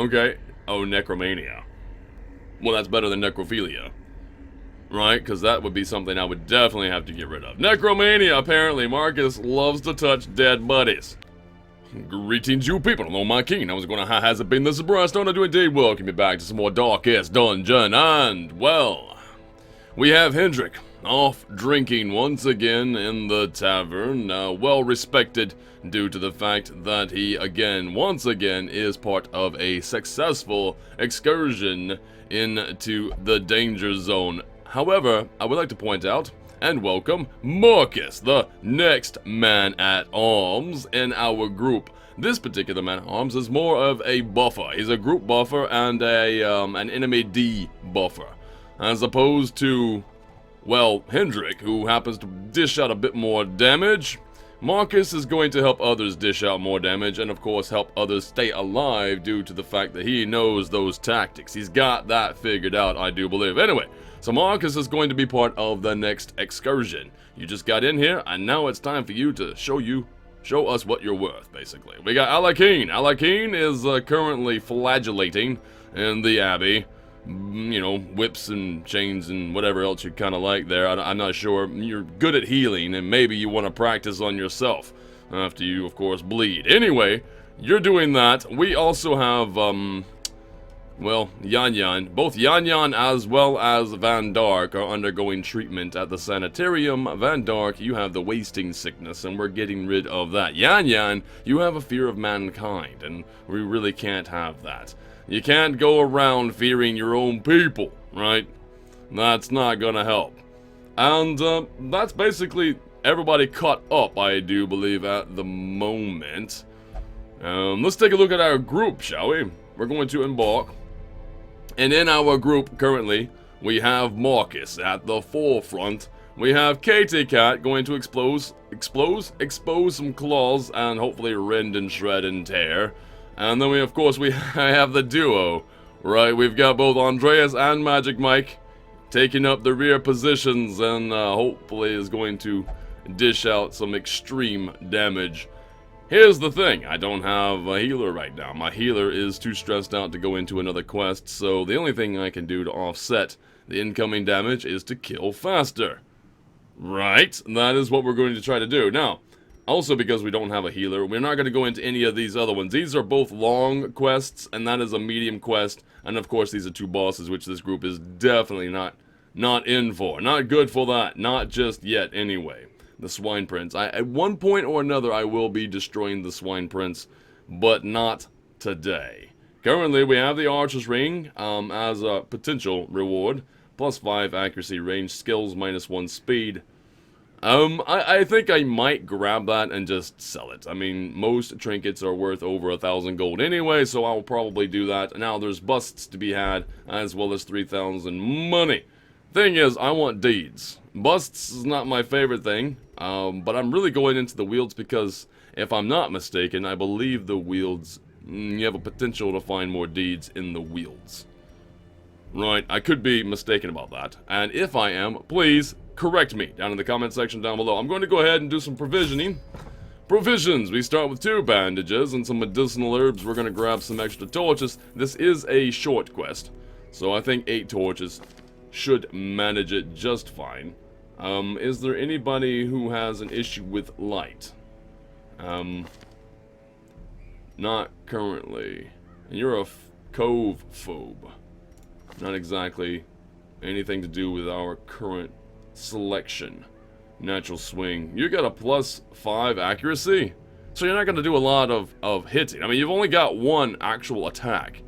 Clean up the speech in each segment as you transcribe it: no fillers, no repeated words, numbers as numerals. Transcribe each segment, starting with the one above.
Okay. Oh, necromania. Well, that's better than necrophilia. Right? Because that would be something I would definitely have to get rid of. Necromania, apparently. Marcus loves to touch dead bodies. Greetings, you people. Hello, my king. I was going to how has it been? This is Briarstone. I do indeed welcome you back to some more Darkest Dungeon. And, well, we have Hendrik off drinking once again in the tavern. Well respected due to the fact that he, once again, is part of a successful excursion into the danger zone. However, I would like to point out and welcome Marcus, the next man at arms in our group. This particular man at arms is more of a buffer. He's a group buffer and an enemy buffer, as opposed to, well, Hendrik, who happens to dish out a bit more damage. Marcus is going to help others dish out more damage and, of course, help others stay alive due to the fact that he knows those tactics. He's got that figured out, I do believe. Anyway, so Marcus is going to be part of the next excursion. You just got in here, and now it's time for you to show us what you're worth, basically. We got Alakeen. Alakeen is currently flagellating in the Abbey. You know, whips and chains and whatever else you kind of like there. I'm not sure. You're good at healing, and maybe you want to practice on yourself after you, of course, bleed. Anyway, you're doing that. We also have, well, Yan Yan. Both Yan Yan as well as Van Dark are undergoing treatment at the sanitarium. Van Dark, you have the wasting sickness, and we're getting rid of that. Yan Yan, you have a fear of mankind, and we really can't have that. You can't go around fearing your own people, right? That's not gonna help. And that's basically everybody caught up, I do believe, at the moment. Let's take a look at our group, shall we? We're going to embark. And in our group currently, we have Marcus at the forefront. We have Katie Cat going to expose some claws and hopefully rend and shred and tear. And then of course, we have the duo, right? We've got both Andreas and Magic Mike taking up the rear positions and hopefully is going to dish out some extreme damage. Here's the thing, I don't have a healer right now. My healer is too stressed out to go into another quest, so the only thing I can do to offset the incoming damage is to kill faster. Right? That is what we're going to try to do. Now, also, because we don't have a healer, we're not going to go into any of these other ones. These are both long quests, and that is a medium quest. And of course, these are two bosses, which this group is definitely not in for. Not good for that. Not just yet, anyway. The Swine Prince. At one point or another, I will be destroying the Swine Prince, but not today. Currently, we have the Archer's Ring as a potential reward. +5 accuracy, range, skills, -1 speed. I think I might grab that and just sell it. I mean, most trinkets are worth over 1,000 gold anyway, so I'll probably do that. Now, there's busts to be had, as well as 3,000 money. Thing is, I want deeds. Busts is not my favorite thing, but I'm really going into the wields because, if I'm not mistaken, I believe the wields, you have a potential to find more deeds in the wields. Right, I could be mistaken about that, and if I am, please correct me down in the comment section down below. I'm going to go ahead and do some provisioning. Provisions, we start with 2 bandages and some medicinal herbs. We're going to grab some extra torches. This is a short quest, so I think 8 torches should manage it just fine. Is there anybody who has an issue with light? Not currently. And you're a cove phobe. Not exactly anything to do with our current selection. Natural swing. You got a +5 accuracy? So you're not going to do a lot of hitting. I mean, you've only got 1 actual attack,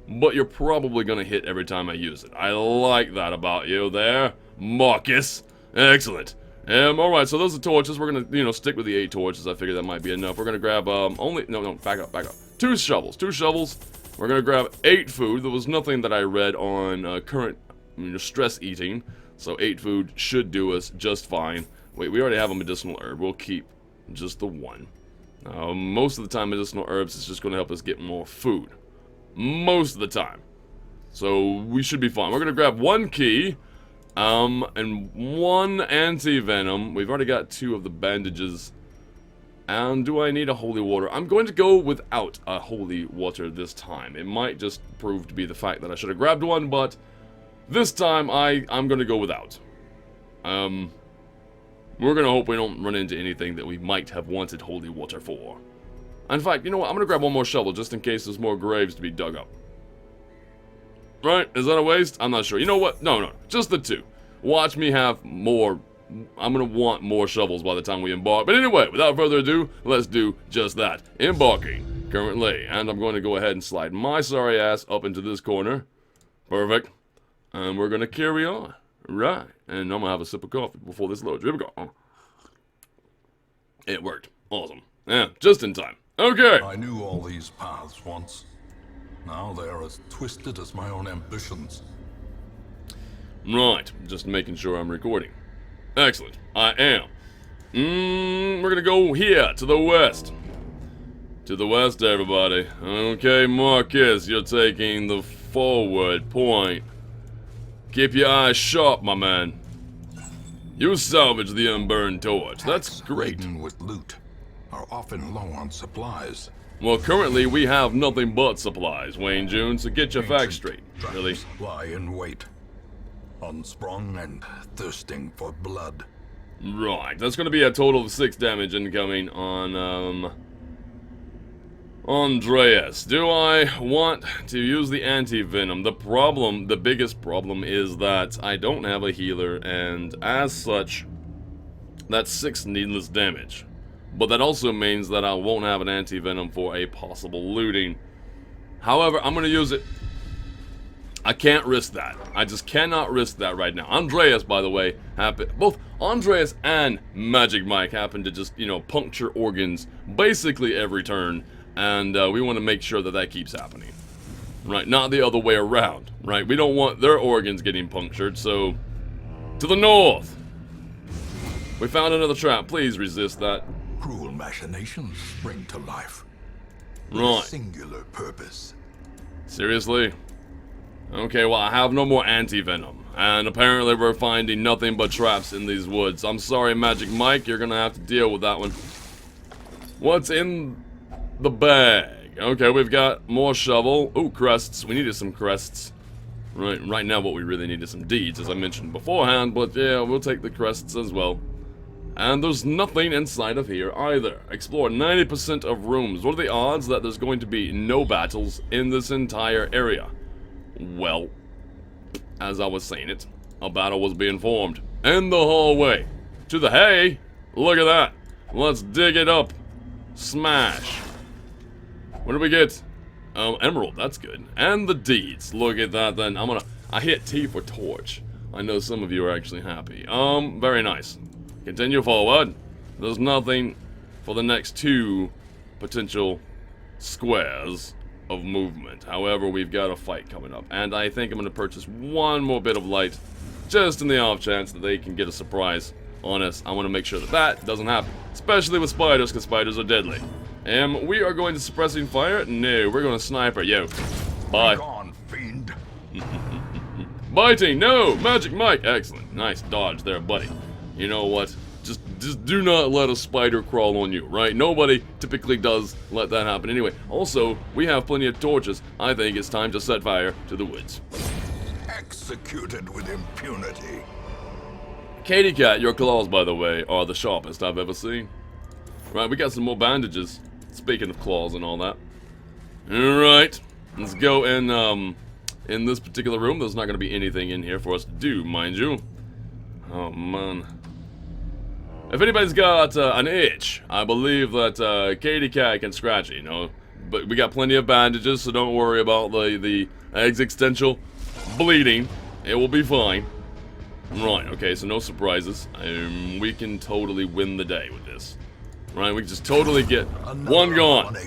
but you're probably going to hit every time I use it. I like that about you there, Marcus. Excellent. Alright, so those are torches. We're going to, stick with the 8 torches. I figured that might be enough. We're going to grab, back up. 2 shovels. 2 shovels. We're going to grab 8 food. There was nothing that I read on current stress eating. So 8 food should do us just fine. Wait, we already have a medicinal herb. We'll keep just the 1. Most of the time, medicinal herbs is just going to help us get more food. Most of the time. So we should be fine. We're going to grab 1 key. And 1 anti-venom. We've already got 2 of the bandages And do I need a holy water? I'm going to go without a holy water this time. It might just prove to be the fact that I should have grabbed one, but this time I'm going to go without. We're going to hope we don't run into anything that we might have wanted holy water for. In fact, you know what? I'm going to grab one more shovel just in case there's more graves to be dug up. Right? Is that a waste? I'm not sure. You know what? No. Just the 2. Watch me have more. I'm going to want more shovels by the time we embark. But anyway, without further ado, let's do just that. Embarking currently. And I'm going to go ahead and slide my sorry ass up into this corner. Perfect. And we're going to carry on. Right. And I'm going to have a sip of coffee before this loads. Here we go. It worked. Awesome. Yeah, just in time. Okay. I knew all these paths once. Now they are as twisted as my own ambitions. Right. Just making sure I'm recording. Excellent. I am. We're gonna go here, to the west. To the west, everybody. Okay, Marcus, you're taking the forward point. Keep your eyes sharp, my man. You salvage the unburned torch. That's great. Laden with loot are often low on supplies. Well, currently we have nothing but supplies, Wayne June, so get your facts straight. Really? Lie in wait. Unsprung and thirsting for blood. Right, that's going to be a total of 6 damage incoming on, Andreas. Do I want to use the anti-venom? The biggest problem is that I don't have a healer, and as such, that's 6 needless damage. But that also means that I won't have an anti-venom for a possible looting. However, I'm going to use it. I can't risk that. I just cannot risk that right now. Andreas, by the way, both Andreas and Magic Mike happen to just, you know, puncture organs basically every turn. And we want to make sure that that keeps happening. Right, not the other way around. Right, we don't want their organs getting punctured, so... To the north! We found another trap. Please resist that. Cruel machinations spring to life. Right. With a singular purpose. Seriously? Okay, well, I have no more anti-venom. And apparently we're finding nothing but traps in these woods. I'm sorry, Magic Mike, you're gonna have to deal with that one. What's in the bag? Okay, we've got more shovel. Ooh, crests. We needed some crests. Right now what we really need is some deeds, as I mentioned beforehand. But yeah, we'll take the crests as well. And there's nothing inside of here either. Explore 90% of rooms. What are the odds that there's going to be no battles in this entire area? Well, as I was saying it, a battle was being formed in the hallway. To the hay! Look at that! Let's dig it up. Smash. What do we get? Emerald, that's good. And the deeds. Look at that then. I hit T for torch. I know some of you are actually happy. Very nice. Continue forward. There's nothing for the next 2 potential squares of movement. However, we've got a fight coming up. And I think I'm going to purchase one more bit of light. Just in the off chance that they can get a surprise on us. I want to make sure that that doesn't happen. Especially with spiders, because spiders are deadly. We are going to suppressing fire? No, we're going to sniper. Yo. Bye. Be gone, fiend. Biting! No! Magic Mike! Excellent. Nice dodge there, buddy. You know what? Just do not let a spider crawl on you, right? Nobody typically does let that happen. Anyway, also, we have plenty of torches. I think it's time to set fire to the woods. Executed with impunity. Katie Cat, your claws, by the way, are the sharpest I've ever seen. Right, we got some more bandages. Speaking of claws and all that. Alright, let's go in this particular room. There's not going to be anything in here for us to do, mind you. Oh, man. If anybody's got an itch, I believe that Katie Cat can scratch it, you know. But we got plenty of bandages, so don't worry about the existential bleeding. It will be fine. Right, okay, so no surprises. We can totally win the day with this. Right, we can just totally get one gone.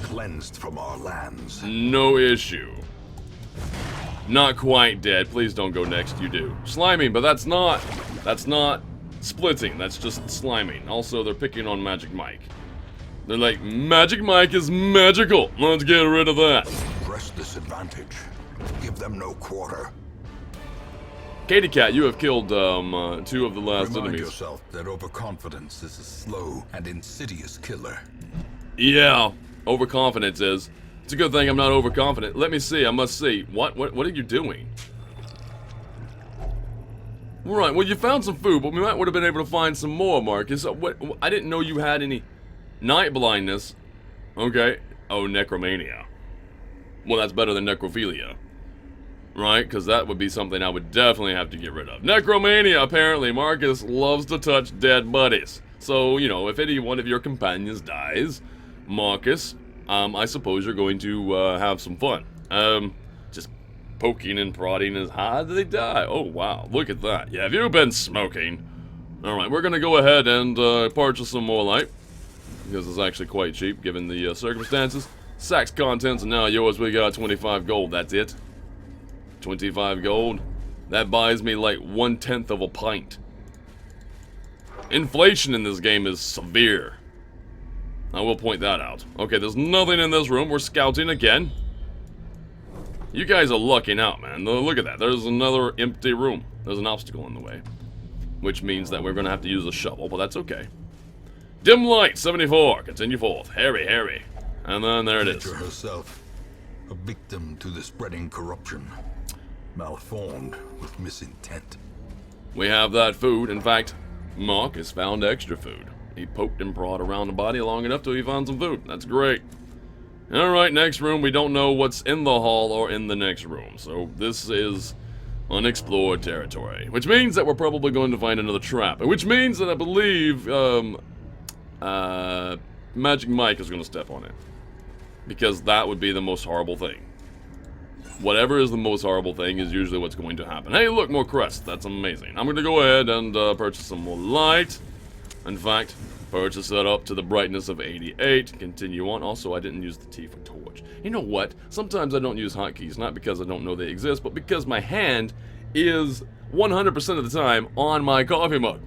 Cleansed from our lands. No issue. Not quite dead. Please don't go next, you do. Sliming, but that's not splitting. That's just sliming. Also, they're picking on Magic Mike. They're like, Magic Mike is magical. Let's get rid of that. Press disadvantage. Give them no quarter. Katie Cat, you have killed two of the last Remind enemies. yourself that overconfidence is a slow and insidious killer. Yeah, overconfidence is. It's a good thing I'm not overconfident. Let me see, I must see. What are you doing? Right, well you found some food, but we might would have been able to find some more, Marcus. I didn't know you had any night blindness. Okay. Oh, necromania. Well, that's better than necrophilia. Right? Because that would be something I would definitely have to get rid of. Necromania, apparently. Marcus loves to touch dead buddies. So, you know, if any one of your companions dies, Marcus, I suppose you're going to have some fun. Just poking and prodding as how did they die? Oh, wow. Look at that. Yeah, have you been smoking? Alright, we're going to go ahead and purchase some more light. Because it's actually quite cheap, given the circumstances. Sack's contents are now yours. We got 25 gold. That's it. 25 gold. That buys me like 1/10 of a pint. Inflation in this game is severe. I will point that out. Okay, there's nothing in this room. We're scouting again. You guys are lucking out, man. Look at that. There's another empty room. There's an obstacle in the way. Which means that we're going to have to use a shovel, but that's okay. Dim light, 74. Continue forth. Harry. And then there it is. Nature herself, a victim to the spreading corruption, malformed with misintent. We have that food. In fact, Mark has found extra food. He poked and prod around the body long enough till he found some food. That's great. Alright, next room. We don't know what's in the hall or in the next room. So this is unexplored territory. Which means that we're probably going to find another trap. Which means that I believe Magic Mike is going to step on it. Because that would be the most horrible thing. Whatever is the most horrible thing is usually what's going to happen. Hey, look, more crests. That's amazing. I'm going to go ahead and purchase some more light. In fact, purchase that up to the brightness of 88. Continue on. Also, I didn't use the T for torch. You know what? Sometimes I don't use hotkeys, not because I don't know they exist, but because my hand is 100% of the time on my coffee mug.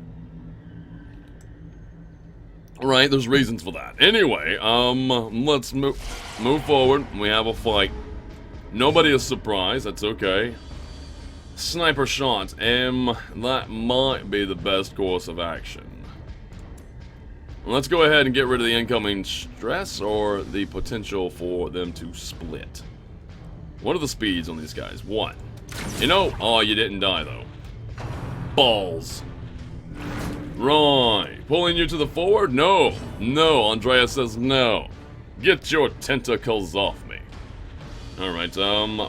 Right, there's reasons for that. Anyway, let's move forward. We have a fight. Nobody is surprised. That's okay. Sniper shot. That might be the best course of action. Let's go ahead and get rid of the incoming stress or the potential for them to split. What are the speeds on these guys? 1. You know, oh, you didn't die though. Balls. Right. Pulling you to the forward? No. No. Andrea says no. Get your tentacles off me. Alright,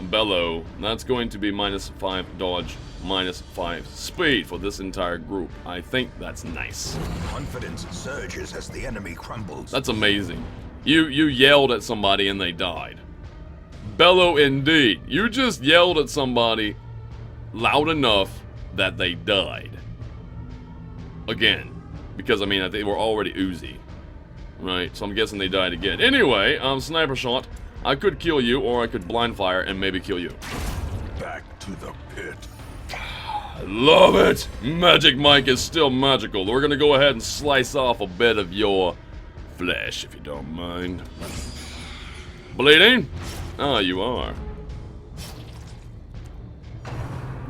bellow. That's going to be -5 dodge, -5 speed for this entire group. I think that's nice. Confidence surges as the enemy crumbles. That's amazing. You yelled at somebody and they died. Bellow indeed. You just yelled at somebody loud enough that they died. Again. Because, I mean, they were already oozy. Right, so I'm guessing they died again. Anyway, sniper shot. I could kill you, or I could blind fire and maybe kill you. Back to the pit. I love it! Magic Mike is still magical. We're gonna go ahead and slice off a bit of your flesh, if you don't mind. Bleeding? Ah, you are.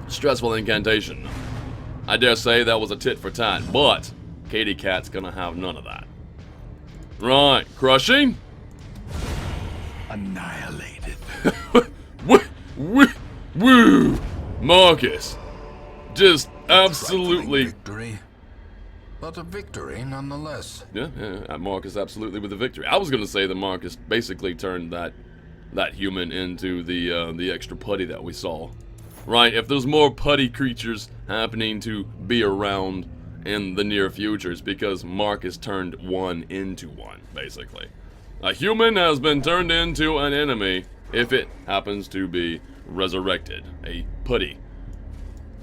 Stressful incantation. I dare say that was a tit for tat, but Katie Cat's gonna have none of that. Right, crushing? Annihilated. Woo! Marcus. Just absolutely. Victory, but a victory nonetheless. Yeah, Marcus absolutely with the victory. I was gonna say that Marcus basically turned that human into the extra putty that we saw. Right, if there's more putty creatures happening to be around in the near future, it's because Marcus turned one into one, basically. A human has been turned into an enemy if it happens to be resurrected. A putty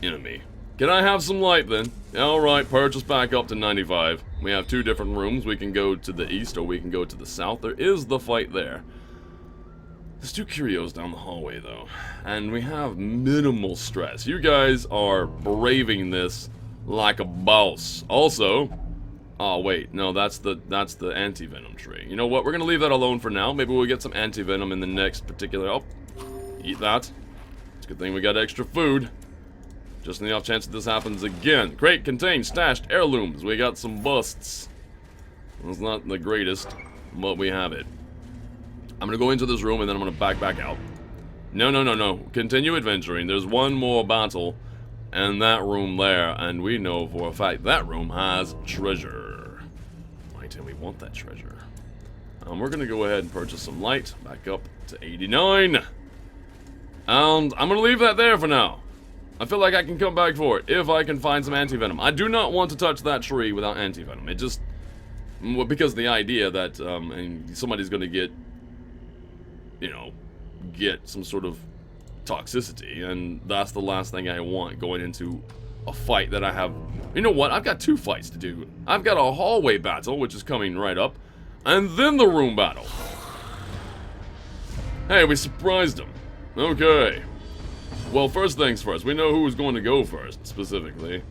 enemy. Can I have some light then? Alright, purchase back up to 95. We have 2 different rooms. We can go to the east or we can go to the south. There is the fight there. There's 2 curios down the hallway though. And we have minimal stress. You guys are braving this like a boss. Also, oh wait, no, that's the anti-venom tree. You know what? We're gonna leave that alone for now. Maybe we'll get some anti-venom in the next particular. Oh, eat that. It's a good thing we got extra food. Just in the off chance that this happens again. Crate contains stashed heirlooms. We got some busts. It's not the greatest, but we have it. I'm gonna go into this room and then I'm gonna back out. No. Continue adventuring. There's one more battle in that room there, and we know for a fact that room has treasure. Right, and we want that treasure. We're gonna go ahead and purchase some light. Back up to 89. And I'm gonna leave that there for now. I feel like I can come back for it if I can find some anti-venom. I do not want to touch that tree without anti-venom. It just... Well, because the idea that and somebody's gonna get... You know... Get some sort of toxicity. And that's the last thing I want going into a fight that I have... You know what? I've got 2 fights to do. I've got a hallway battle, which is coming right up. And then the room battle. Hey, we surprised him. Okay. Well, first things first. We know who's going to go first, specifically.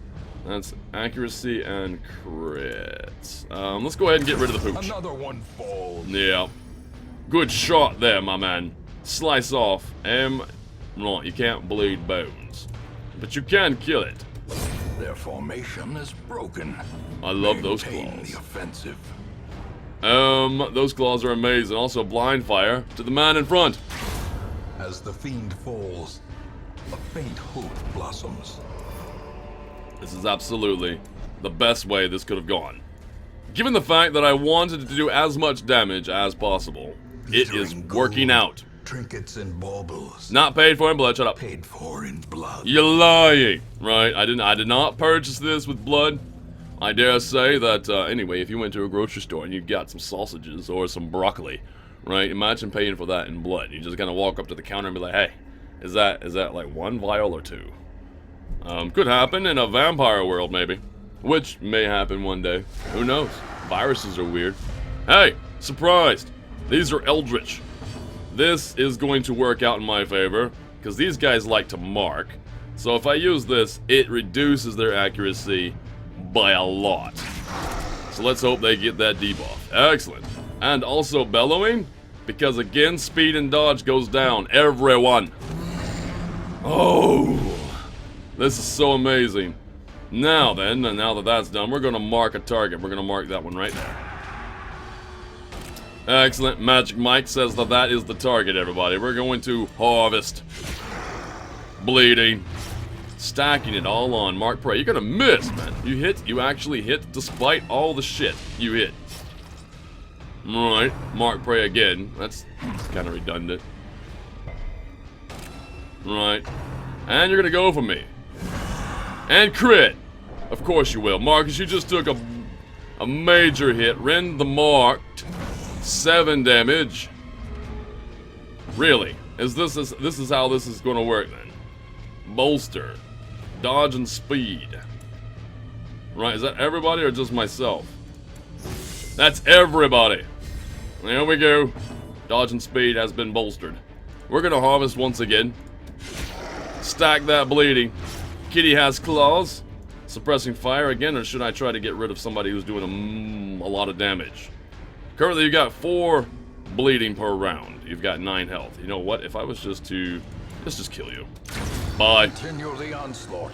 That's accuracy and crit. Let's go ahead and get rid of the pooch. Another one falls. Yeah. Good shot there, my man. Slice off. Right, you can't bleed bones. But you can kill it. Their formation is broken. I love those Maintain claws. the offensive. Those claws are amazing. Also, blind fire to the man in front. As the fiend falls, a faint hope blossoms. This is absolutely the best way this could have gone. Given the fact that I wanted to do as much damage as possible, it is Glittering working gold, out. Trinkets and baubles. Not paid for in blood, shut up. Paid for in blood. You're lying, right? I did not purchase this with blood. I dare say that, anyway, if you went to a grocery store and you got some sausages or some broccoli, right? Imagine paying for that in blood. You just kind of walk up to the counter and be like, hey, is that like 1 vial or 2? Could happen in a vampire world, maybe. Which may happen one day. Who knows? Viruses are weird. Hey, surprised. These are eldritch. This is going to work out in my favor, because these guys like to mark. So if I use this, it reduces their accuracy by a lot. So let's hope they get that debuff. Excellent. And also bellowing, because again, speed and dodge goes down. Everyone. Oh, this is so amazing. Now then, now that that's done, we're going to mark a target. We're going to mark that one right there. Excellent. Magic Mike says that that is the target, everybody. We're going to harvest. Bleeding. Stacking it all on. Mark Prey. You're going to miss, man. You hit. You actually hit despite all the shit you hit. Alright. Mark Prey again. That's kind of redundant. Right. And you're going to go for me. And crit. Of course you will. Marcus, you just took a major hit. Rend the marked. 7 damage. Really? This is how this is going to work then? Bolster. Dodge and speed. Right, is that everybody or just myself? That's everybody. There we go. Dodge and speed has been bolstered. We're going to harvest once again. Stack that bleeding. Kitty has claws. Suppressing fire again, or should I try to get rid of somebody who's doing a lot of damage? Currently, you got 4 bleeding per round. You've got 9 health. You know what? If I was just to... Let's just kill you. Bye. Continue the onslaught.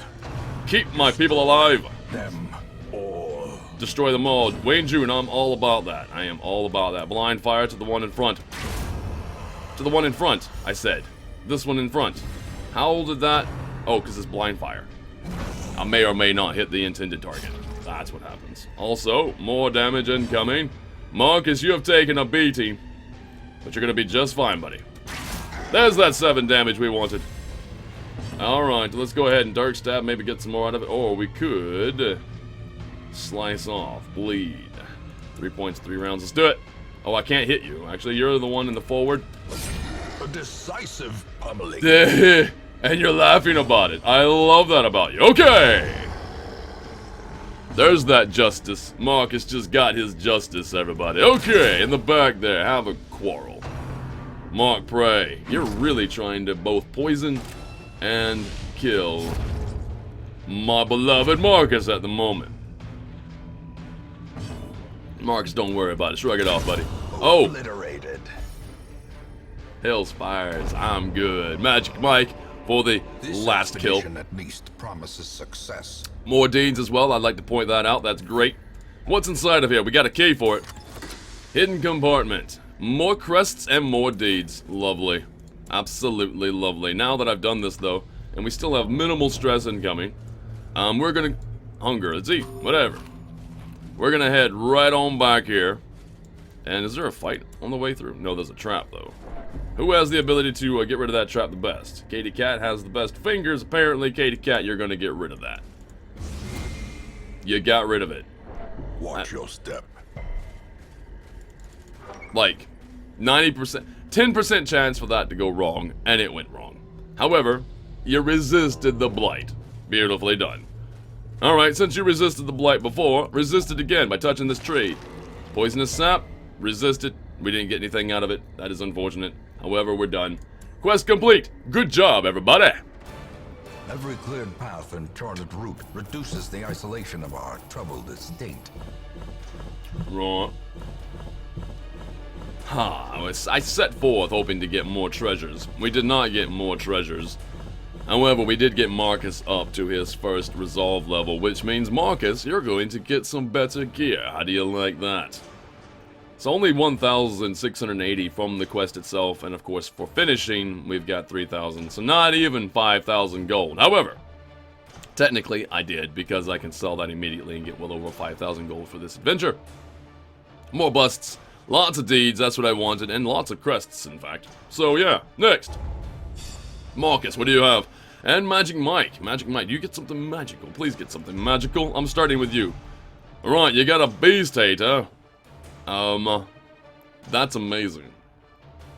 Keep my people alive. Them all. Destroy them all. Wayne June, I'm all about that. I am all about that. Blind fire to the one in front. To the one in front, I said. This one in front. How did that... Oh, because it's blind fire. I may or may not hit the intended target. That's what happens. Also, more damage incoming. Marcus, you have taken a beating. But you're going to be just fine, buddy. There's that 7 damage we wanted. Alright, let's go ahead and Dark Stab, maybe get some more out of it. Or we could slice off, bleed. 3 points, 3 rounds. Let's do it. Oh, I can't hit you. Actually, you're the one in the forward. A decisive pummeling. And you're laughing about it. I love that about you. Okay. There's that justice. Marcus just got his justice, everybody. Okay, in the back there, have a quarrel. Mark Prey, you're really trying to both poison and kill my beloved Marcus at the moment. Marcus, don't worry about it. Shrug it off, buddy. Oh! Obliterated. Hell's fires. I'm good. Magic Mike, for the This last kill. expedition at least promises success. More deeds as well. I'd like to point that out. That's great. What's inside of here? We got a key for it. Hidden compartment. More crests and more deeds. Lovely. Absolutely lovely. Now that I've done this, though, and we still have minimal stress incoming, we're gonna... Hunger. Let's eat. Whatever. We're gonna head right on back here. And is there a fight on the way through? No, there's a trap, though. Who has the ability to get rid of that trap the best? Katie Cat has the best fingers. Apparently, Katie Cat, you're gonna get rid of that. You got rid of it. Watch your step. Like, 90%, 10% chance for that to go wrong, and it went wrong. However, you resisted the blight. Beautifully done. Alright, since you resisted the blight before, resist it again by touching this tree. Poisonous sap, resist it. We didn't get anything out of it. That is unfortunate. However, we're done. Quest complete. Good job, everybody. Every cleared path and charted route reduces the isolation of our troubled estate. Right. I set forth hoping to get more treasures. We did not get more treasures. However, we did get Marcus up to his first resolve level, which means, Marcus, you're going to get some better gear. How do you like that? It's only 1,680 from the quest itself, and of course, for finishing, we've got 3,000, so not even 5,000 gold. However, technically, I did, because I can sell that immediately and get well over 5,000 gold for this adventure. More busts, lots of deeds, that's what I wanted, and lots of crests, in fact. So yeah, next. Marcus, what do you have? And Magic Mike. Magic Mike, you get something magical. Please get something magical. I'm starting with you. Alright, you got a Beast Hater. That's amazing.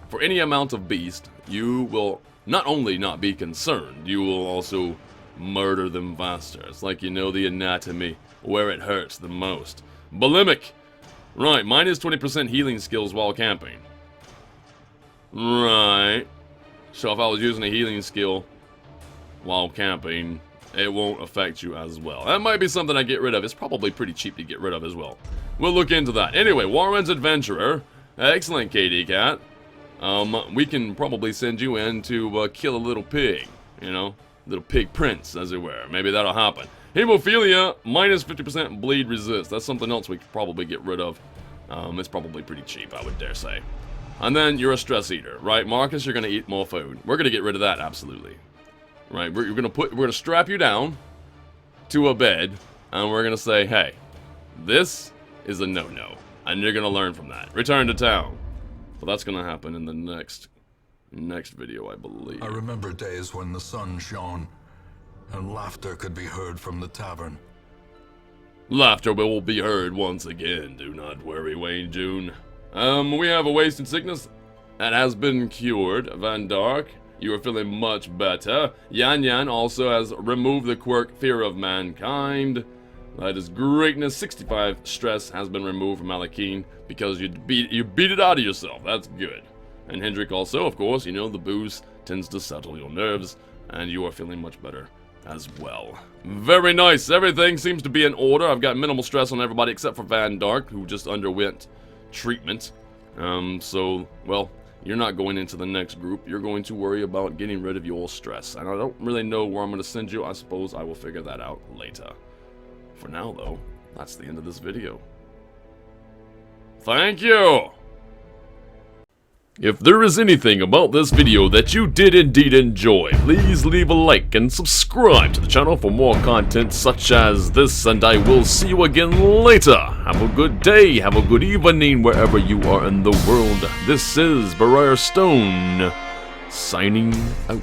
For any amount of beast, you will not only not be concerned, you will also murder them faster. It's like you know the anatomy where it hurts the most. Bulimic. Right, minus 20% healing skills while camping. Right. So if I was using a healing skill while camping, it won't affect you as well. That might be something I get rid of. It's probably pretty cheap to get rid of as well. We'll look into that. Anyway, Warren's Adventurer. Excellent, KD Cat. We can probably send you in to kill a little pig. You know, little pig prince, as it were. Maybe that'll happen. Hemophilia, minus 50% bleed resist. That's something else we could probably get rid of. It's probably pretty cheap, I would dare say. And then you're a stress eater, right? Marcus, you're gonna eat more food. We're gonna get rid of that, absolutely. Right, we're gonna strap you down to a bed, and we're gonna say, hey, this is a no-no, and you're gonna learn from that. Return to town. But that's gonna happen in the next video, I believe. I remember days when the sun shone, and laughter could be heard from the tavern. Laughter will be heard once again, do not worry, Wayne June. We have a wasted sickness that has been cured. Van Dark, you are feeling much better. Yan Yan also has removed the quirk Fear of Mankind. That is greatness. 65 stress has been removed from Alakeen because you beat it out of yourself. That's good. And Hendrik also, of course, you know, the booze tends to settle your nerves, and you are feeling much better as well. Very nice. Everything seems to be in order. I've got minimal stress on everybody except for Van Dark, who just underwent treatment. So, well, you're not going into the next group. You're going to worry about getting rid of your stress. And I don't really know where I'm going to send you. I suppose I will figure that out later. For now, though, that's the end of this video. Thank you! If there is anything about this video that you did indeed enjoy, please leave a like and subscribe to the channel for more content such as this, and I will see you again later. Have a good day, have a good evening wherever you are in the world. This is Briarstone, signing out.